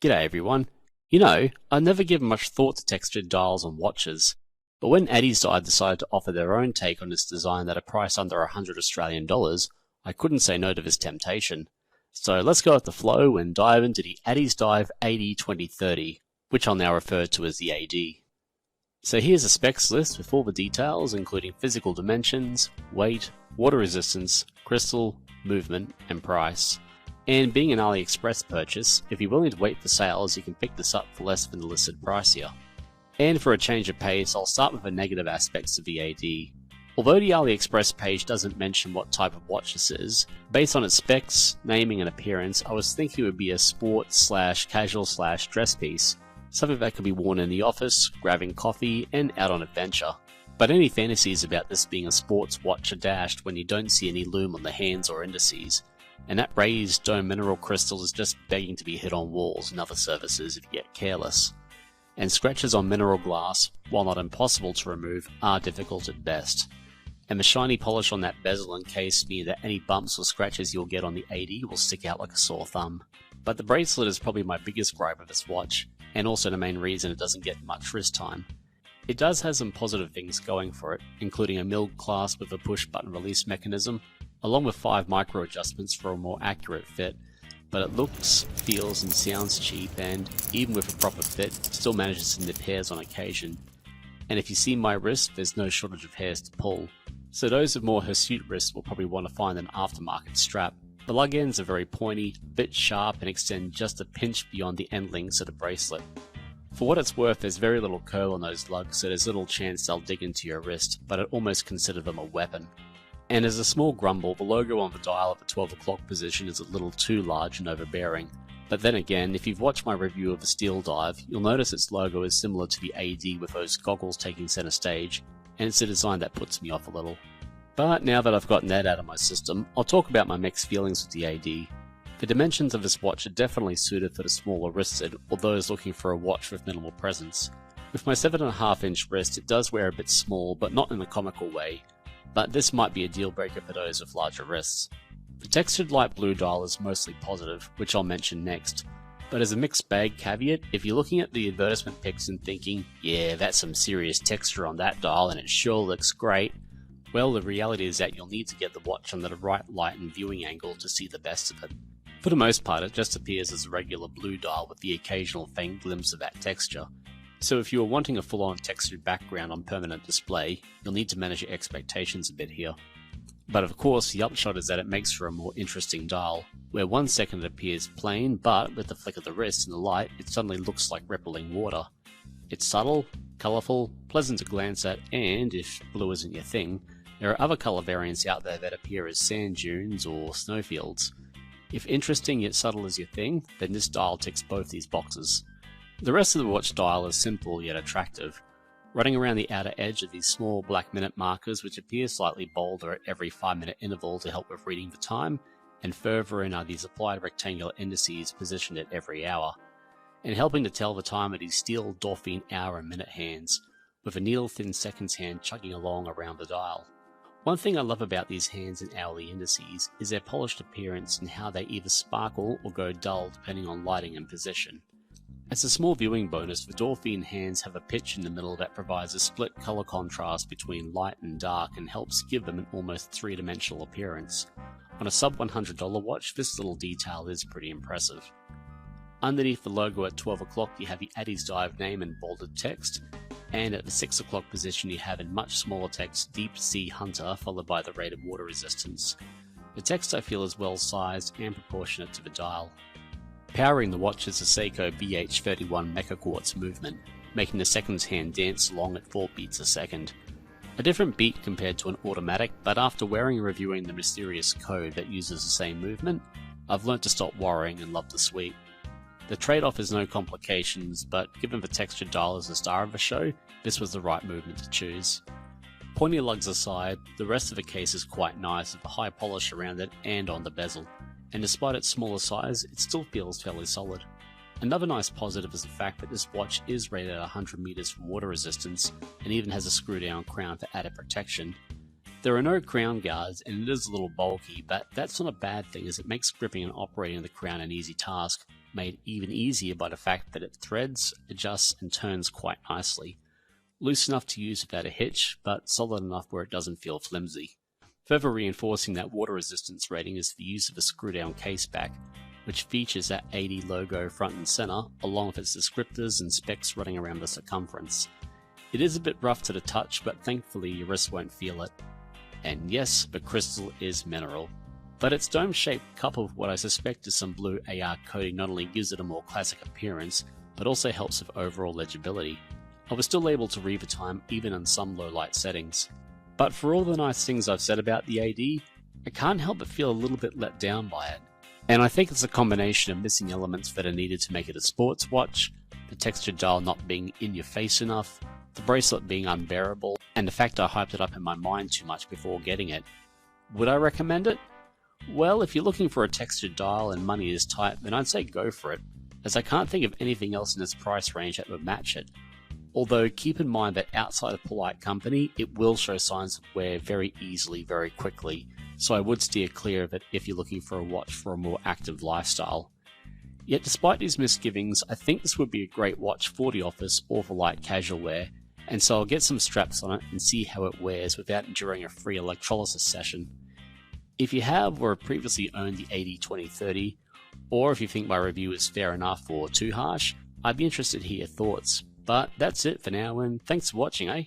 G'day everyone. I never give much thought to textured dials on watches, but when Addiesdive decided to offer their own take on this design at a price under 100 Australian dollars, I couldn't say no to this temptation. So let's go with the flow and dive into the Addiesdive AD2030, which I'll now refer to as the AD. So here's a specs list with all the details, including physical dimensions, weight, water resistance, crystal, movement, and price. And being an AliExpress purchase, if you're willing to wait for sales, you can pick this up for less than the listed price here. And for a change of pace, I'll start with the negative aspects of the AD. Although the AliExpress page doesn't mention what type of watch this is, based on its specs, naming and appearance, I was thinking it would be a sport/casual/dress piece, something that could be worn in the office, grabbing coffee, and out on adventure. But any fantasies about this being a sports watch are dashed when you don't see any lume on the hands or indices. And that raised dome mineral crystal is just begging to be hit on walls and other surfaces if you get careless. And scratches on mineral glass, while not impossible to remove, are difficult at best. And the shiny polish on that bezel encased me that any bumps or scratches you'll get on the AD will stick out like a sore thumb. But the bracelet is probably my biggest gripe of this watch, and also the main reason it doesn't get much wrist time. It does have some positive things going for it, including a milled clasp with a push button release mechanism, along with 5 micro adjustments for a more accurate fit, but it looks, feels and sounds cheap, and even with a proper fit, still manages to nip hairs on occasion. And if you see my wrist, there's no shortage of hairs to pull, so those with more hirsute wrists will probably want to find an aftermarket strap. The lug ends are very pointy, a bit sharp, and extend just a pinch beyond the end links of the bracelet. For what it's worth, there's very little curl on those lugs, so there's little chance they'll dig into your wrist, but I'd almost consider them a weapon. And as a small grumble, the logo on the dial at the 12 o'clock position is a little too large and overbearing. But then again, if you've watched my review of the Steel Dive, you'll notice its logo is similar to the AD with those goggles taking center stage, and it's a design that puts me off a little. But now that I've gotten that out of my system, I'll talk about my mixed feelings with the AD. The dimensions of this watch are definitely suited for the smaller wristed or those looking for a watch with minimal presence. With my 7.5 inch wrist, it does wear a bit small, but not in a comical way. But this might be a deal breaker for those with larger wrists. The textured light blue dial is mostly positive, which I'll mention next. But as a mixed bag caveat, if you're looking at the advertisement pics and thinking, yeah, that's some serious texture on that dial and it sure looks great, well, the reality is that you'll need to get the watch under the right light and viewing angle to see the best of it. For the most part, it just appears as a regular blue dial with the occasional faint glimpse of that texture. So if you are wanting a full-on textured background on permanent display, you'll need to manage your expectations a bit here. But of course, the upshot is that it makes for a more interesting dial, where 1 second it appears plain, but with the flick of the wrist and the light, it suddenly looks like rippling water. It's subtle, colourful, pleasant to glance at, and if blue isn't your thing, there are other colour variants out there that appear as sand dunes or snowfields. If interesting yet subtle is your thing, then this dial ticks both these boxes. The rest of the watch dial is simple yet attractive. Running around the outer edge are these small black minute markers which appear slightly bolder at every 5-minute interval to help with reading the time, and further in are these applied rectangular indices positioned at every hour, and helping to tell the time are these steel Dauphine hour and minute hands, with a needle-thin seconds hand chugging along around the dial. One thing I love about these hands and hourly indices is their polished appearance and how they either sparkle or go dull depending on lighting and position. As a small viewing bonus, the Dauphine hands have a pitch in the middle that provides a split colour contrast between light and dark and helps give them an almost 3-dimensional appearance. On a sub $100 watch, this little detail is pretty impressive. Underneath the logo at 12 o'clock you have the Addiesdive name in bolded text, and at the 6 o'clock position you have in much smaller text Deep Sea Hunter followed by the rated water resistance. The text I feel is well sized and proportionate to the dial. Powering the watch is the Seiko BH31 Mecha Quartz movement, making the seconds hand dance along at 4 beats a second. A different beat compared to an automatic, but after wearing and reviewing the mysterious code that uses the same movement, I've learnt to stop worrying and love the sweep. The trade-off is no complications, but given the textured dial is the star of the show, this was the right movement to choose. Pointy lugs aside, the rest of the case is quite nice with a high polish around it and on the bezel, and despite its smaller size, it still feels fairly solid. Another nice positive is the fact that this watch is rated at 100 meters for water resistance, and even has a screw-down crown for added protection. There are no crown guards, and it is a little bulky, but that's not a bad thing as it makes gripping and operating the crown an easy task, made even easier by the fact that it threads, adjusts and turns quite nicely. Loose enough to use without a hitch, but solid enough where it doesn't feel flimsy. Further reinforcing that water resistance rating is the use of a screw-down case back, which features that AD logo front and center, along with its descriptors and specs running around the circumference. It is a bit rough to the touch, but thankfully your wrist won't feel it. And yes, the crystal is mineral. But its dome shape, coupled with what I suspect is some blue AR coating, not only gives it a more classic appearance, but also helps with overall legibility. I was still able to read the time even in some low light settings. But for all the nice things I've said about the AD, I can't help but feel a little bit let down by it. And I think it's a combination of missing elements that are needed to make it a sports watch, the textured dial not being in your face enough, the bracelet being unbearable, and the fact I hyped it up in my mind too much before getting it. Would I recommend it? Well, if you're looking for a textured dial and money is tight, then I'd say go for it, as I can't think of anything else in its price range that would match it. Although keep in mind that outside of polite company, it will show signs of wear very easily, very quickly, so I would steer clear of it if you're looking for a watch for a more active lifestyle. Yet despite these misgivings, I think this would be a great watch for the office or for light casual wear, and so I'll get some straps on it and see how it wears without enduring a free electrolysis session. If you have or have previously owned the AD2030, or if you think my review is fair enough or too harsh, I'd be interested to hear your thoughts. But that's it for now, and thanks for watching, eh?